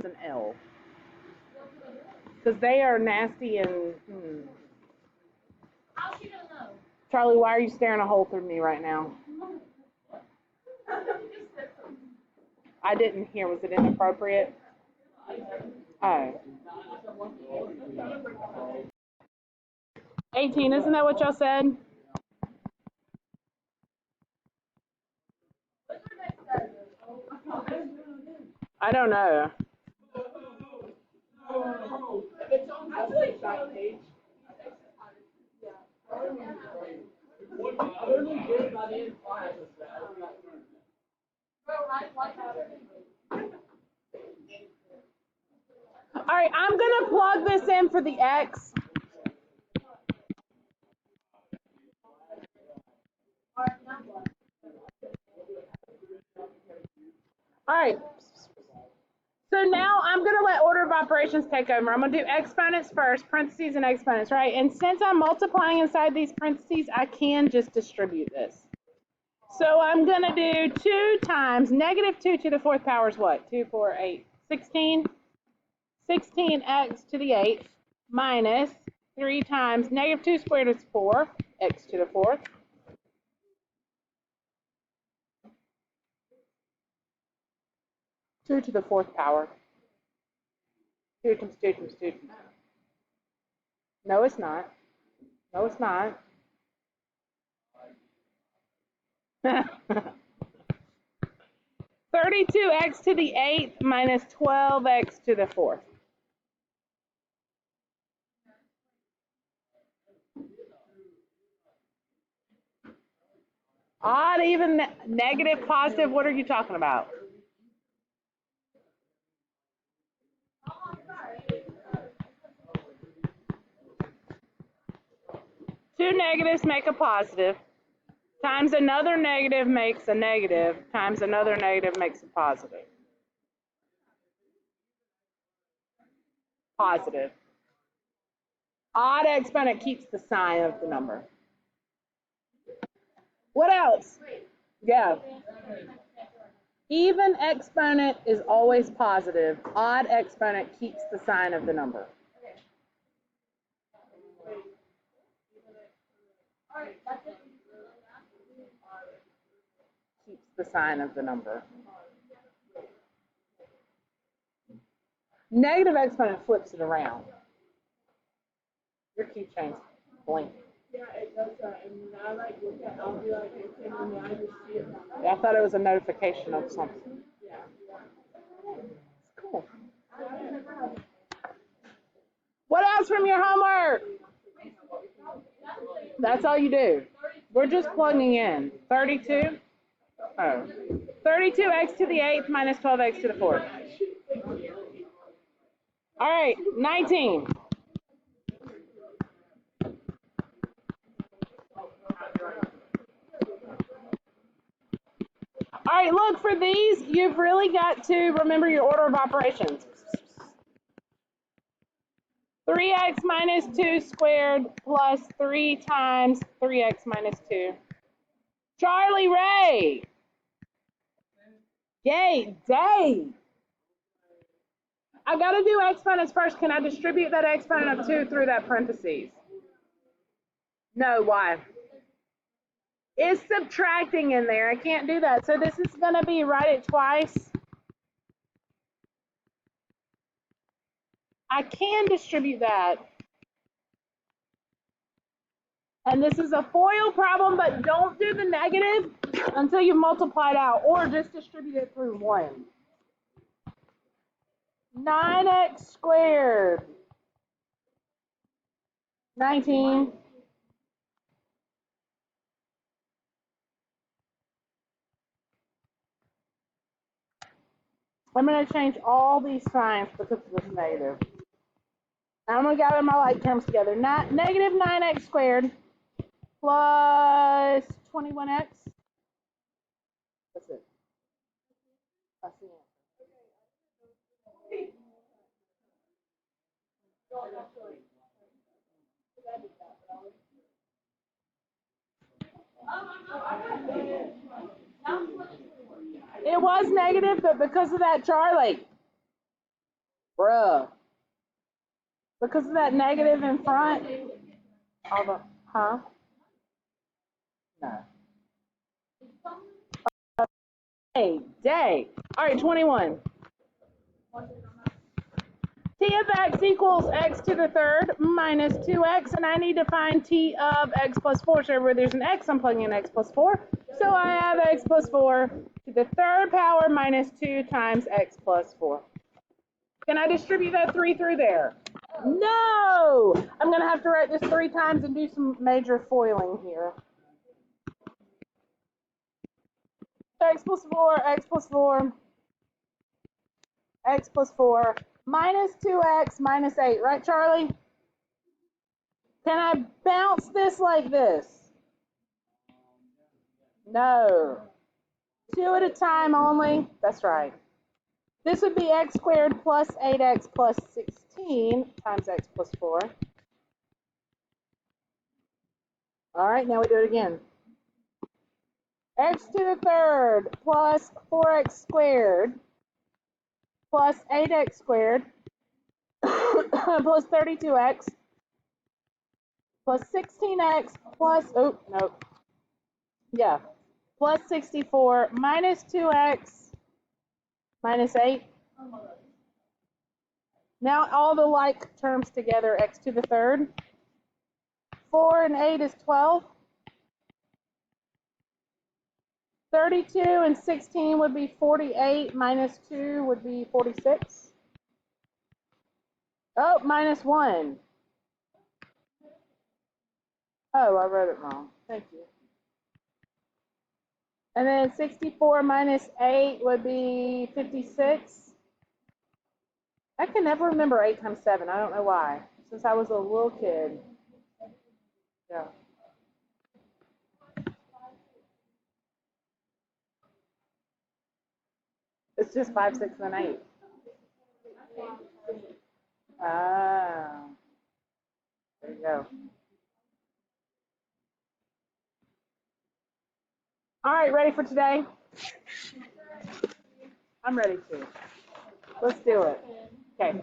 an L. Because they are nasty and. How's she gonna know? Charlie, why are you staring a hole through me right now? I didn't hear. Was it inappropriate? Oh. 18, isn't that what y'all said? I don't know. It's on the site page. All right, I'm going to plug this in for the X. All right. So now I'm going to let order of operations take over. I'm going to do exponents first, parentheses and exponents, right? And since I'm multiplying inside these parentheses, I can just distribute this. So I'm going to do 2 times negative 2 to the 4th power is what? 2, 4, 8, 16. 16x to the 8th minus 3 times negative 2 squared is 4, x to the 4th. Two to the 4th power. 2 times 2 times 2 times 2. No, it's not. No, it's not. 32x to the 8th minus 12x to the 4th. Odd, even, negative, positive, what are you talking about? Two negatives make a positive, times another negative makes a negative, times another negative makes a positive. Positive. Odd exponent keeps the sign of the number. What else? Yeah. Even exponent is always positive. Odd exponent keeps the sign of the number. Keeps the sign of the number. Negative exponent flips it around. Your keychain's blinking. Yeah, it does that. And when I look at, I'll be like, okay, and I just see it. Yeah, I thought it was a notification of something. Yeah. Cool. What else from your homework? That's all you do. We're just plugging in. 32? Oh. 32x to the 8th minus 12x to the 4th. All right, 19. All right, look, for these, you've really got to remember your order of operations. 3x minus 2 squared plus 3 times 3x minus 2. Charlie Ray. Yay, Dave. I got to do exponents first. Can I distribute that exponent of 2 through that parentheses? No, why? It's subtracting in there. I can't do that. So this is going to be write it twice. I can distribute that. And this is a FOIL problem, but don't do the negative until you've multiplied out, or just distribute it through 1. 9x squared. 19. I'm going to change all these signs because of this negative. I'm going to gather my like terms together. Negative 9x squared plus 21x. That's it. That's the answer. It was negative, but because of that, Charlie, Bruh. Because of that negative in front. Huh? No. Hey, day. All right, 21. T of x equals x to the third minus 2x, and I need to find t of x plus 4. So where there's an x, I'm plugging in x plus 4. So I have x plus 4 to the third power minus 2 times x plus 4. Can I distribute that 3 through there? No! I'm going to have to write this 3 times and do some major foiling here. X plus 4, x plus 4, x plus 4, minus 2x minus 8. Right, Charlie? Can I bounce this like this? No. 2 at a time only. That's right. This would be x squared plus 8x plus 16 times x plus 4. All right, now we do it again. X to the third plus 4x squared plus 8x squared plus 32x plus 16x plus, oh, no. Yeah, plus 64 minus 2x minus 8. Now all the like terms together, x to the third. 4 and 8 is 12. 32 and 16 would be 48, minus 2 would be 46. Oh, minus 1. Oh, I wrote it wrong. Thank you. And then 64 minus 8 would be 56. I can never remember 8 times 7. I don't know why. Since I was a little kid. Yeah. It's just 5, 6, and 8. Ah. There you go. All right, ready for today? I'm ready to. Let's do it. Okay.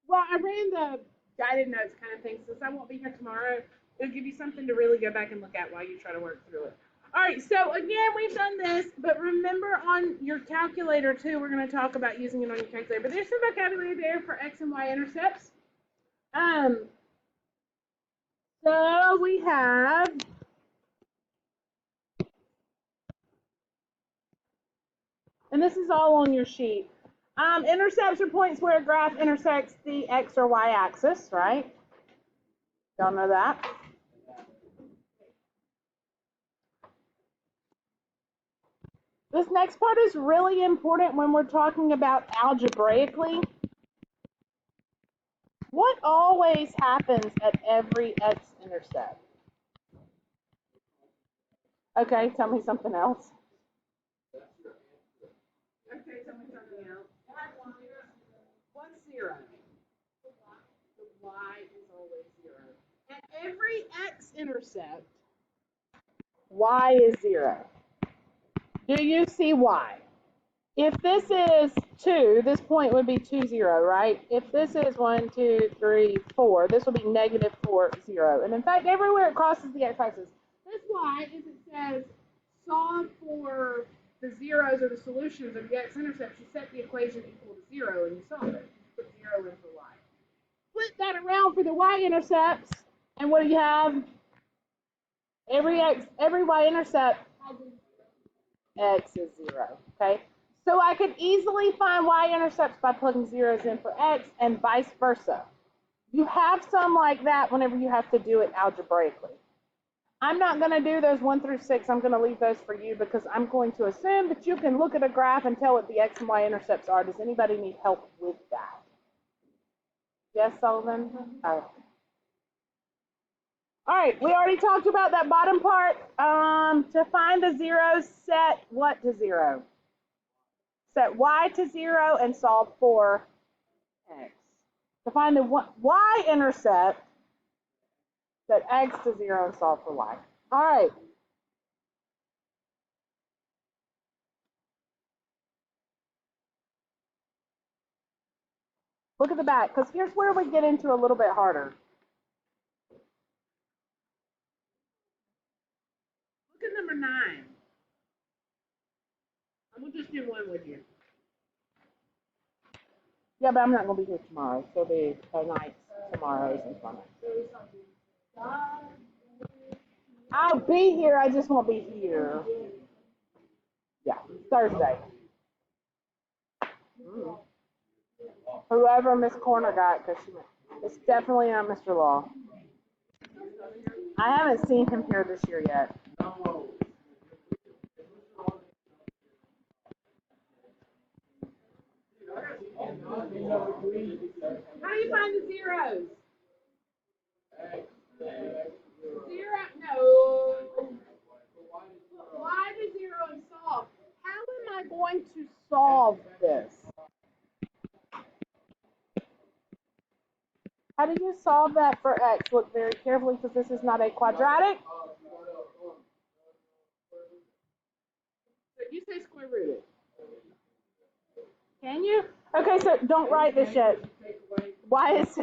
Well, I ran the guided notes kind of thing. Since I won't be here tomorrow, it'll give you something to really go back and look at while you try to work through it. All right, so again, we've done this, but remember on your calculator too, we're going to talk about using it on your calculator. But there's some vocabulary there for x and y intercepts. So we have and this is all on your sheet. Intercepts are points where a graph intersects the x or y axis, right? Y'all know that? This next part is really important when we're talking about algebraically. What always happens at every x-intercept? Okay, tell me something else. Okay, tell me something else. What's 0? The y is always 0. At every x-intercept, y is 0. Do you see why? If this is 2, this point would be 2, 0, right? If this is 1, 2, 3, 4, this will be negative 4, 0. And in fact, everywhere it crosses the x-axis. That's why, if it says solve for the zeros or the solutions of the x-intercept, you set the equation equal to 0 and you solve it. You put 0 in for y. Flip that around for the y-intercepts, and what do you have? Every y-intercept, x is 0, okay? So I could easily find y-intercepts by plugging zeros in for x and vice versa. You have some like that whenever you have to do it algebraically. I'm not going to do those 1 through 6. I'm going to leave those for you because I'm going to assume that you can look at a graph and tell what the x and y-intercepts are. Does anybody need help with that? Yes, Sullivan? Oh. All right, we already talked about that bottom part. To find the zeros, set what to 0? Set y to 0 and solve for x. To find the y-intercept, set x to 0 and solve for y. All right. Look at the back, because here's where we get into a little bit harder. Look at number 9. I'm going to just do one with you. Yeah, but I'm not going to be here tomorrow, so the nights, tomorrows, and Sundays. I'll be here, I just won't be here. Yeah, Thursday. Whoever Miss Corner got, because it's definitely not Mr. Law. I haven't seen him here this year yet. How do you find the zeros? Zero? No. Why the zero and solve? How am I going to solve this? How do you solve that for x? Look very carefully because this is not a quadratic. So you say square root it. Can you? Okay, so don't write this yet. Why is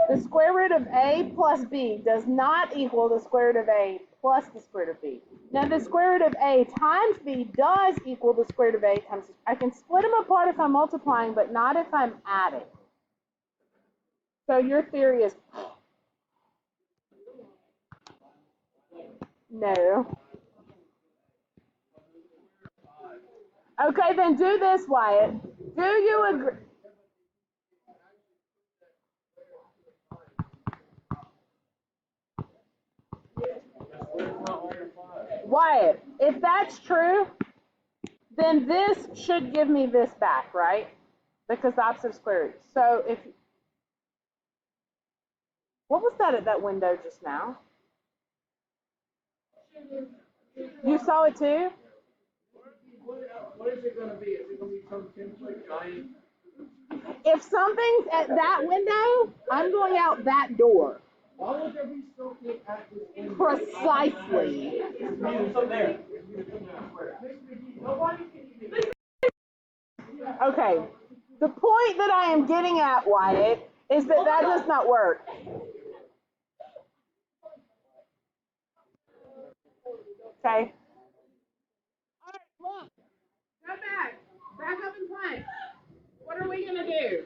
the square root of a plus b does not equal the square root of a plus the square root of b. Now the square root of a times b does equal the square root of a times b. I can split them apart if I'm multiplying, but not if I'm adding. So your theory is no. Okay, then do this, Wyatt. Do you agree? Wyatt, if that's true, then this should give me this back, right? Because the opposite of square root. So if, what was that at that window just now? You saw it too? What is it going to be? Is it going to be some template giant? If something's at that window, I'm going out that door. Why would there be something at this window? Precisely. Okay. The point that I am getting at, Wyatt, is that that does not work. Okay. All right, look. Go back. Back up and plank. What are we going to do?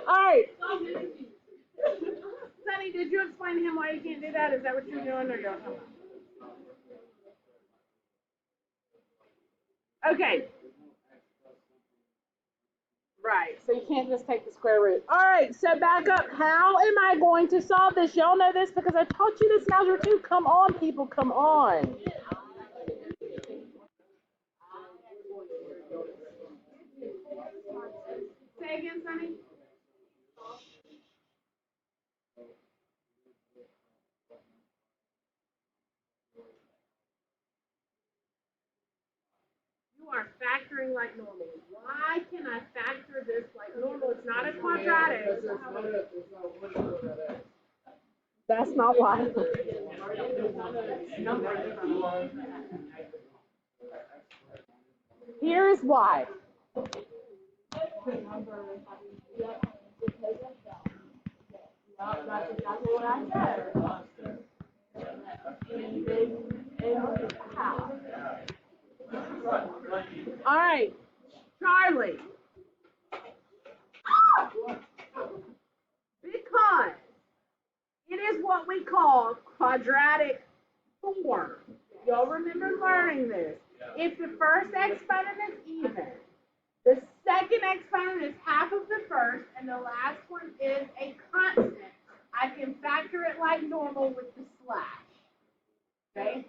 All right. Sonny, did you explain to him why you can't do that? Is that what you're doing or don't? Okay. Right, so you can't just take the square root. All right, so back up. How am I going to solve this? Y'all know this because I taught you this in algebra 2. Come on, people, come on. Say again, Sonny. You are factoring like normal. Why can I factor this like normal? It's not a quadratic. That's not why. Here is why. All right, Charlie. Because it is what we call quadratic form. Y'all remember learning this. If the first exponent is even, the second exponent is half of the first, and the last one is a constant, I can factor it like normal with the slash. Okay?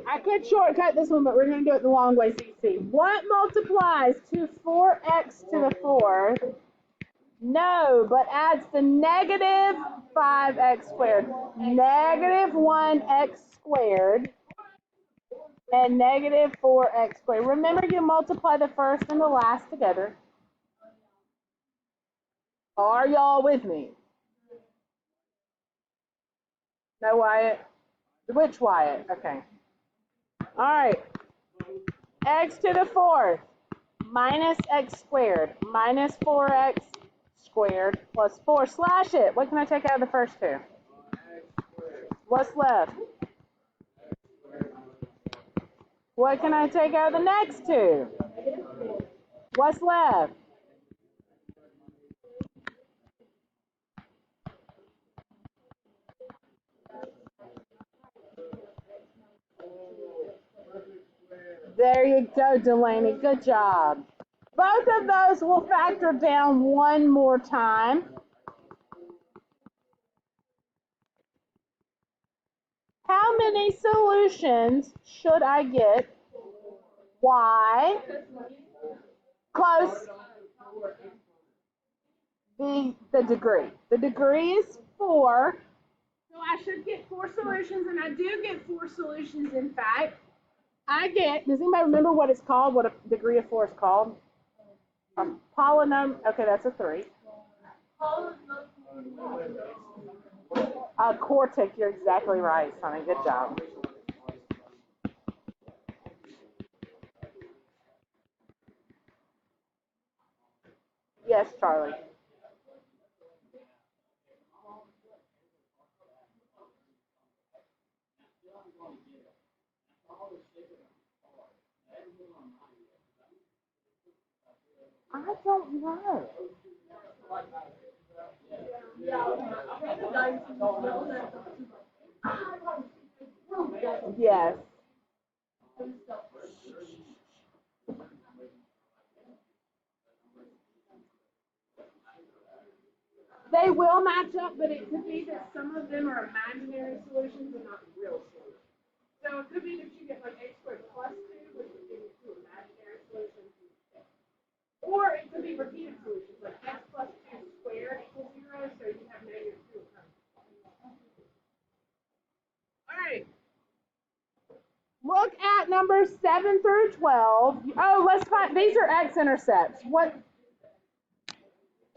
I could shortcut this one, but we're going to do it the long way so you see. What multiplies to 4x to the 4th No, but adds the negative 5x squared, negative 1x squared, and negative 4x squared. Remember, you multiply the first and the last together. Are y'all with me? No, Wyatt? Which Wyatt? Okay. All right. X to the fourth minus x squared minus 4x squared plus 4. Slash it. What can I take out of the first two? What's left? What can I take out of the next two? What's left? There you go, Delaney. Good job. Both of those will factor down one more time. How many solutions should I get? Y. Close. The degree. The degree is 4. So I should get 4 solutions, and I do get 4 solutions, in fact. I get, does anybody remember what it's called, what a degree of 4 is called? Polynomial, okay, that's a 3. Quartic, you're exactly right, Sonny, good job. Yes, Charlie. I don't know. Yes. They will match up, but it could be that some of them are imaginary solutions and not real solutions. So it could be that you get like x squared plus 2, which would give you 2 imaginary solutions instead. Or it could be repeated solutions, like x plus 2 squared equals 0, so you have negative 2 occurring. All right. Look at numbers 7 through 12. Oh, let's find, these are x-intercepts. What?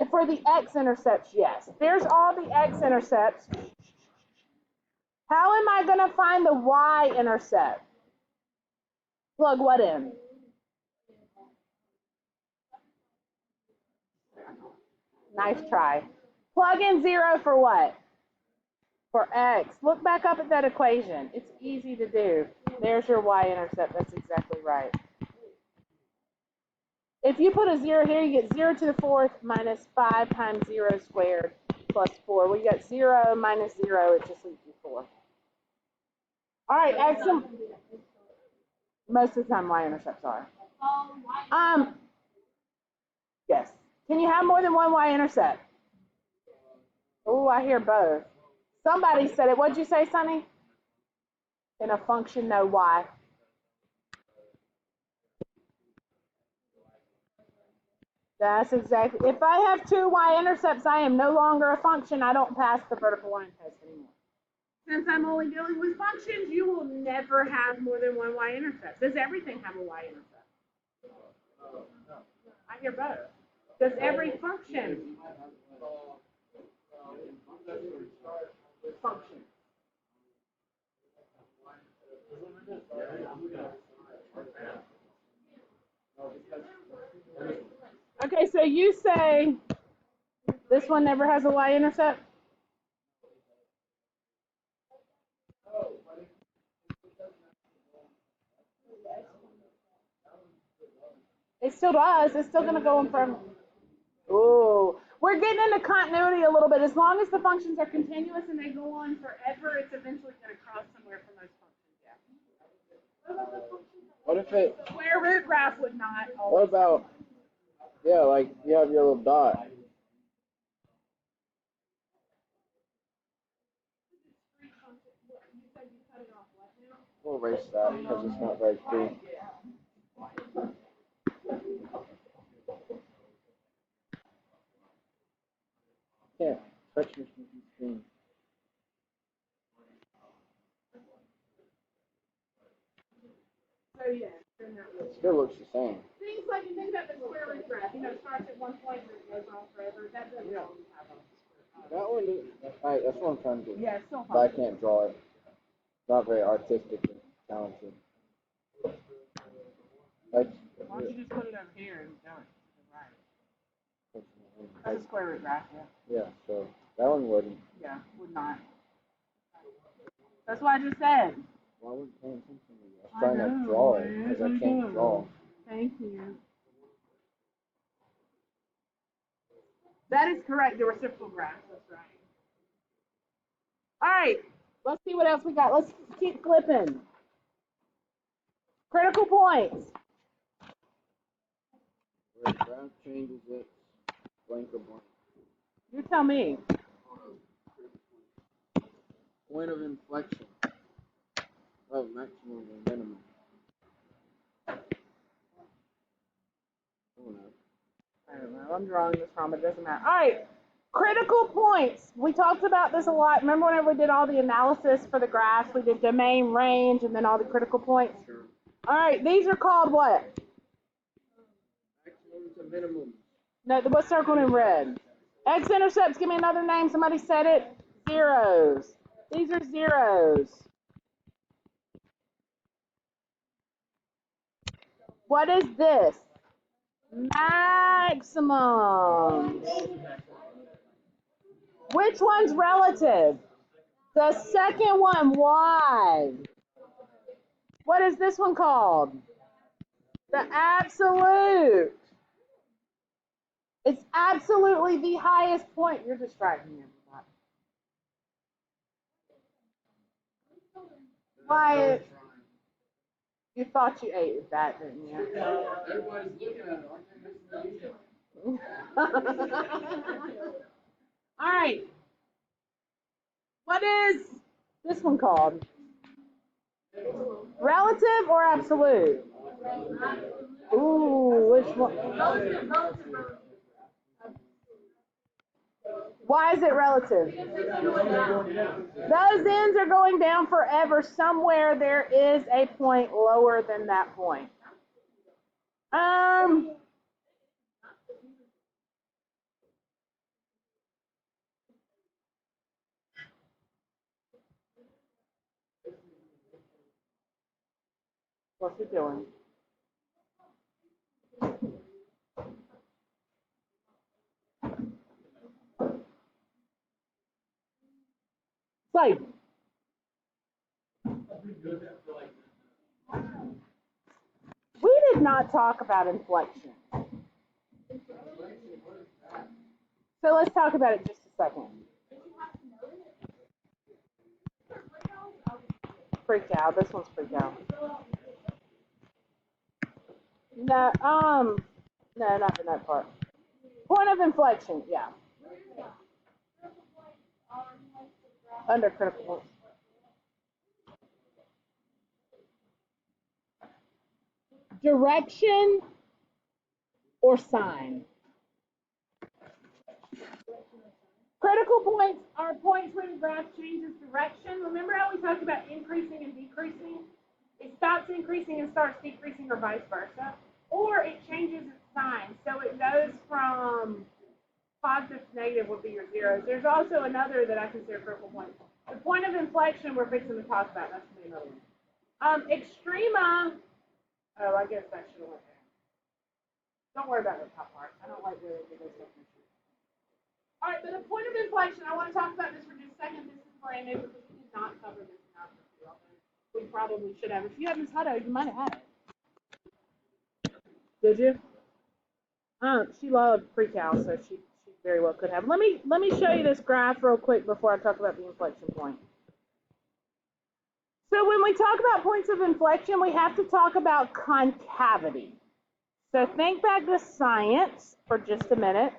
For the x-intercepts, yes. There's all the x-intercepts. How am I going to find the y-intercept? Plug what in? Nice try. Plug in 0 for what? For x. Look back up at that equation. It's easy to do. There's your y-intercept. That's exactly right. If you put a 0 here, you get 0 to the 4th minus 5 times 0 squared plus 4. Well, you got 0 minus 0. It just leaves you 4. All right, x. Most of the time, y-intercepts are. Yes. Can you have more than one y-intercept? Oh, I hear both. Somebody said it. What'd you say, Sonny? In a function, no y. That's exactly. If I have 2 y-intercepts, I am no longer a function. I don't pass the vertical line test anymore. Since I'm only dealing with functions, you will never have more than one y-intercept. Does everything have a y-intercept? I hear both. Does every function? Function. Okay, so you say this one never has a y-intercept? It still does. It's still going to go in front. Ooh, we're getting into continuity a little bit. As long as the functions are continuous and they go on forever, it's eventually going to cross somewhere for most functions, yeah. What if it? Square root graph would not. What about? Yeah, like you have your little dot. We'll erase that because it's not very clean. Can't touch your screen. So yeah, turn that way. Still looks the same. Things like you think about the square root graph, it starts at one point and it goes on forever. That doesn't always happen. That one didn't. Alright, that's what I'm trying to do. Yeah, it's still But I fun. can't draw it. Not very artistic and talented. Like, Why don't you just put it over here and do it? Right. That's a square root graph, yeah. yeah, so that one wouldn't. Yeah, would not. That's what I just said. Well, I wasn't paying attention to you. I was I trying to know, draw it yes, because I I can't know. draw. Thank you. That is correct, the reciprocal graph. That's right. All right, let's see what else we got. Let's keep flipping. Critical points. Where the graph changes its blank or blank. You tell me. Point of inflection of maximum and minimum. I don't know. I'm drawing this wrong, but it doesn't matter. All right. Critical points. We talked about this a lot. Remember whenever we did all the analysis for the graphs, we did domain, range, and then all the critical points? Sure. All right. These are called what? Maximum to minimum. No, what's circled in red? X-intercepts. Give me another name. Somebody said it. Zeros. These are zeros. What is this? Maximums. Which one's relative? The second one. Why? What is this one called? The absolute. It's absolutely the highest point. You're distracting everybody. Why? You thought you ate that, didn't you? Everybody's looking at it, aren't they? All right. What is this one called? Relative or absolute? Ooh, which one? Why is it relative? Those ends are going down forever. Somewhere there is a point lower than that point. What's he doing? Like, we did not talk about inflection. So let's talk about it just a second. Freak out. This one's freak out. No, no, not the nut part. Point of inflection, yeah. Under critical points. Direction or sign. Critical points are points where the graph changes direction. Remember how we talked about increasing and decreasing? It stops increasing and starts decreasing or vice versa. Or it changes its sign. So it goes from positive to negative would be your zeros. There's also another that I consider critical point. The point of inflection we're fixing to talk about. That's the another one. Extrema. Oh, I guess that should have went there. Don't worry about the top part. I don't like where they do this stuff. All right, but the point of inflection, I want to talk about this for just a second. This is brand new because we did not cover this in our material. We probably should have. If you have Ms. Hutto, you might have had it. Did you? She loved pre-cal, so she very well could have. Let me show you this graph real quick before I talk about the inflection point. So when we talk about points of inflection, we have to talk about concavity. So think back to science for just a minute.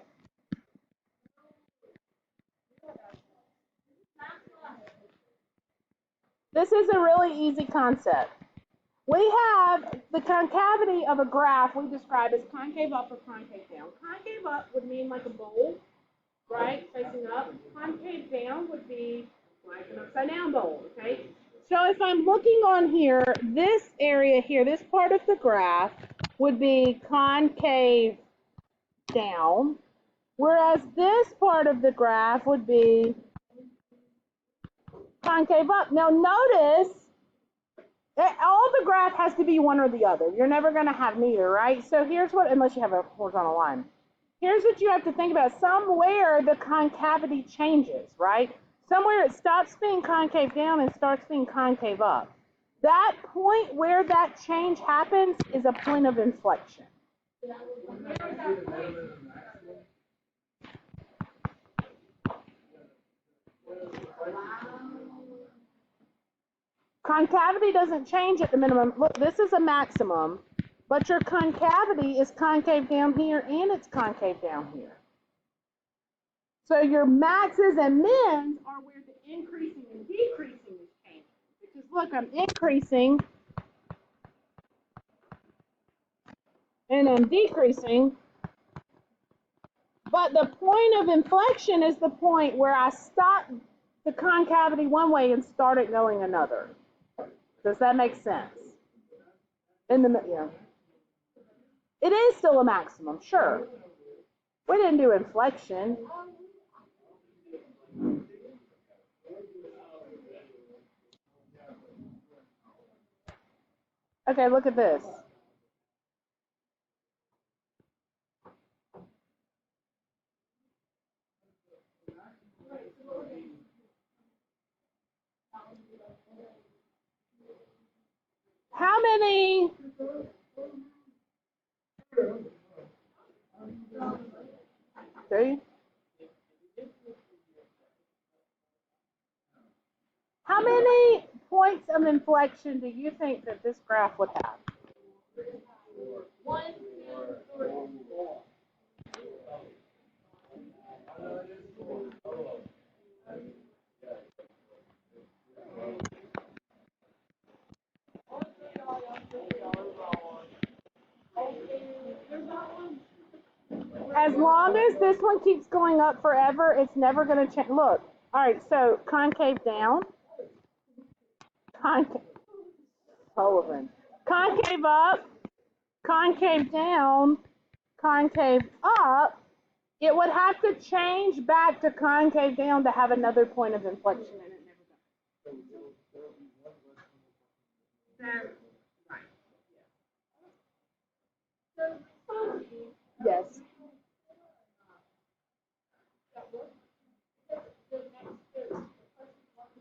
This is a really easy concept. We have the concavity of a graph we describe as concave up or concave down. Concave up would mean like a bowl, right, facing up. Concave down would be like an upside down bowl, okay? So if I'm looking on here, this area here, this part of the graph would be concave down, whereas this part of the graph would be concave up. Now notice that all the graph has to be one or the other. You're never going to have neither, right? So here's what, unless you have a horizontal line. Here's what you have to think about. Somewhere the concavity changes, right? Somewhere it stops being concave down and starts being concave up. That point where that change happens is a point of inflection. Concavity doesn't change at the minimum. Look, this is a maximum, but your concavity is concave down here and it's concave down here. So your maxes and mins are where the increasing and decreasing is changing. Because look, I'm increasing and I'm decreasing, but the point of inflection is the point where I stop the concavity one way and start it going another. Does that make sense? Yeah. It is still a maximum, sure. We didn't do inflection. Okay, look at this. How many? See? How many points of inflection do you think that this graph would have? 1, 2, 3. As long as this one keeps going up forever, it's never going to change. Look, all right, so concave down, Sullivan, concave up, concave down, concave up. It would have to change back to concave down to have another point of inflection, and it never does. Right. Yes.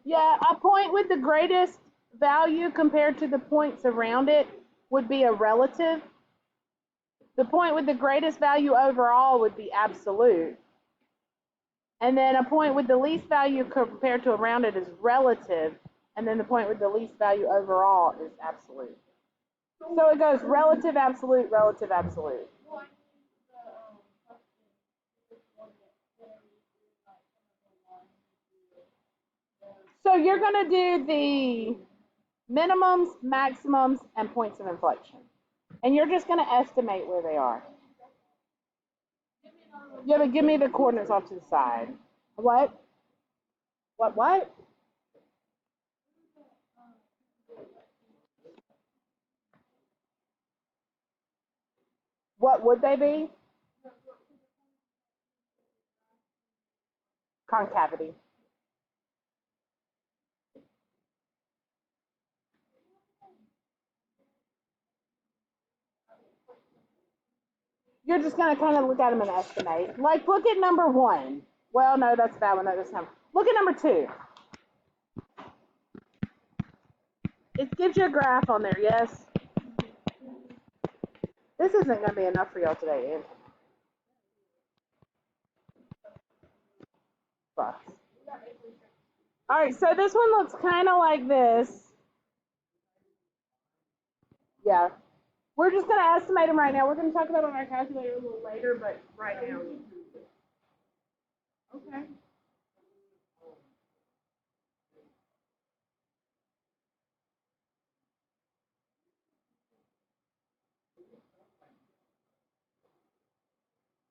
Yeah, a point with the greatest value compared to the points around it would be a relative. The point with the greatest value overall would be absolute. And then a point with the least value compared to around it is relative. And then the point with the least value overall is absolute. So it goes relative, absolute, relative, absolute. So you're going to do the minimums, maximums, and points of inflection. And you're just going to estimate where they are. Yeah, but give me the coordinates off to the side. What? What? What would they be? Concavity. You're just going to kind of look at them and estimate. Like, look at number 1. Well, no, that's that one. That doesn't have. Look at number 2. It gives you a graph on there, yes? This isn't going to be enough for y'all today, is it? All right, so this one looks kind of like this. Yeah. We're just going to estimate them right now. We're going to talk about it on our calculator a little later, but right now. Okay.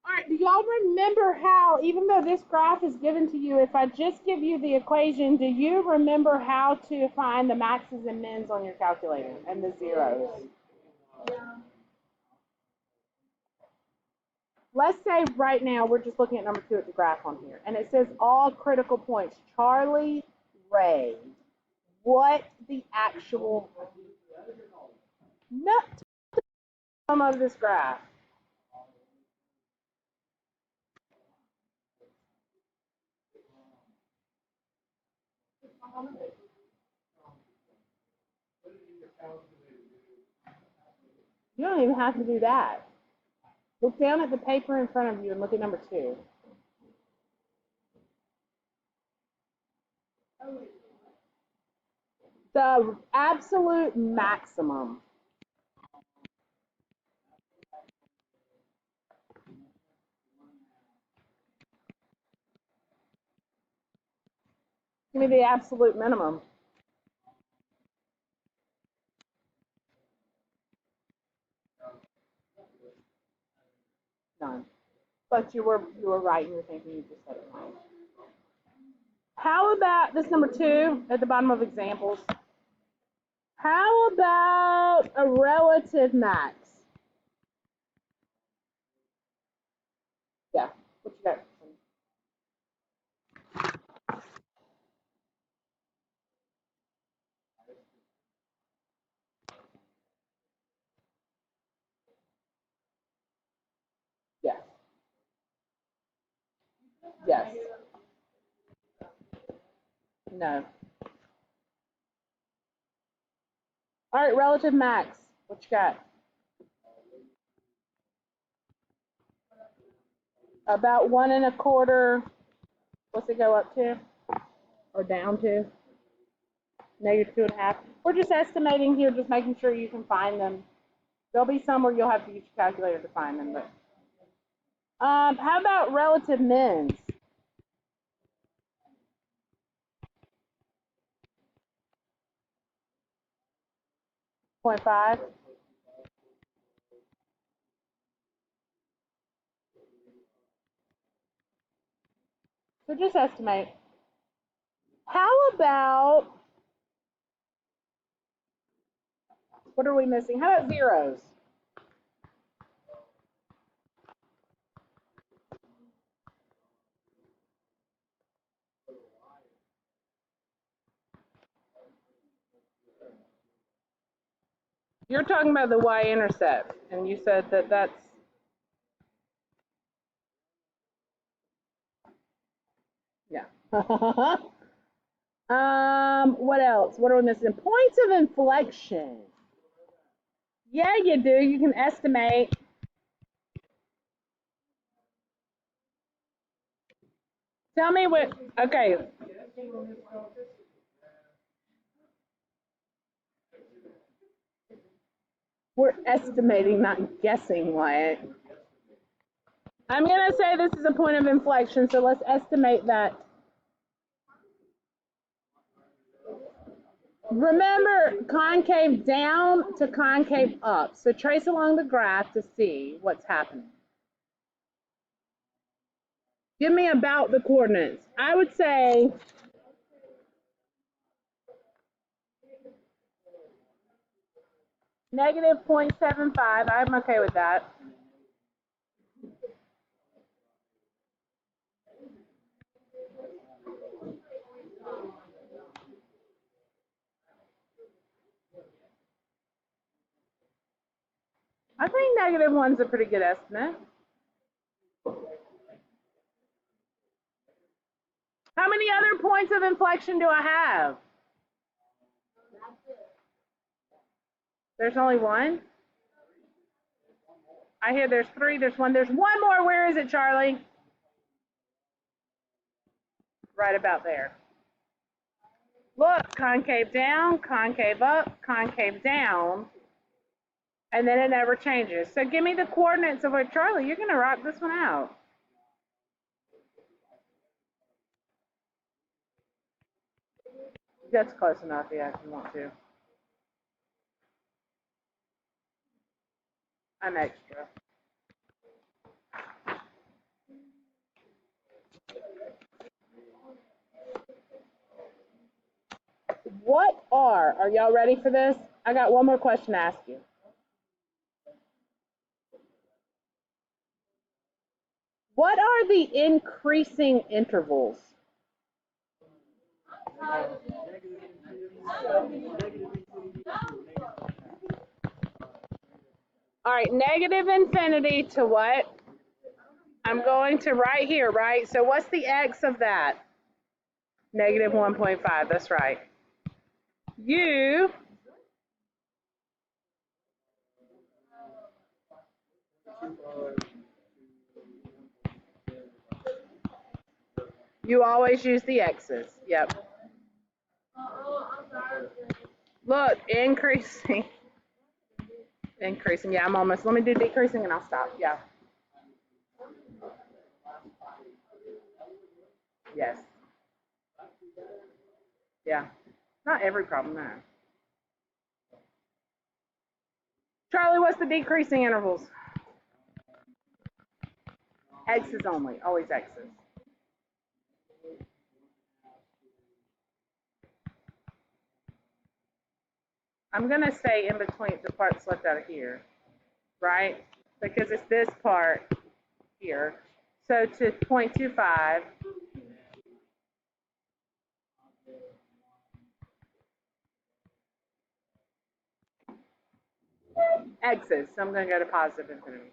All right, do y'all remember how, even though this graph is given to you, if I just give you the equation, do you remember how to find the maxes and mins on your calculator and the zeros? Let's say right now we're just looking at number 2 at the graph on here, and it says all critical points. Charlie, Ray, what the actual nut of this graph? You don't even have to do that. Look down at the paper in front of you and look at number 2. The absolute maximum. Give me the absolute minimum. None. But you were right in your thinking. You just said it right. How about this number 2 at the bottom of examples? How about a relative max? Yeah. What you got? Yes. Yes. No. All right, relative max. What you got? About 1 1/4. What's it go up to? Or down to? -2.5. We're just estimating here, just making sure you can find them. There'll be some where you'll have to use your calculator to find them. But how about relative mins? 0.5. So just estimate. How about, what are we missing? How about zeros? You're talking about the y-intercept, and you said that that's, yeah. What else? What are we missing? Points of inflection. Yeah, you do. You can estimate. Tell me what, okay. We're estimating, not guessing, Wyatt. I'm going to say this is a point of inflection, so let's estimate that. Remember, concave down to concave up. So trace along the graph to see what's happening. Give me about the coordinates. I would say -0.75. I'm okay with that. I think -1's a pretty good estimate. How many other points of inflection do I have? There's only one? I hear there's 3, there's 1, there's one more. Where is it, Charlie? Right about there. Look, concave down, concave up, concave down, and then it never changes. So give me the coordinates of what, Charlie, you're gonna rock this one out. That's close enough, yeah, if you want to. I'm extra. What are y'all ready for this? I got one more question to ask you. What are the increasing intervals? All right, negative infinity to what? I'm going to right here, right? So what's the x of that? Negative 1.5, that's right. You always use the x's, yep. Look, increasing. Increasing, yeah, I'm almost, let me do decreasing and I'll stop, yeah. Yes. Yeah, not every problem, no. Charlie, what's the decreasing intervals? X's only, always x's. I'm going to say in between the parts left out of here, right? Because it's this part here. So to 0.25, x's, so I'm going to go to positive infinity.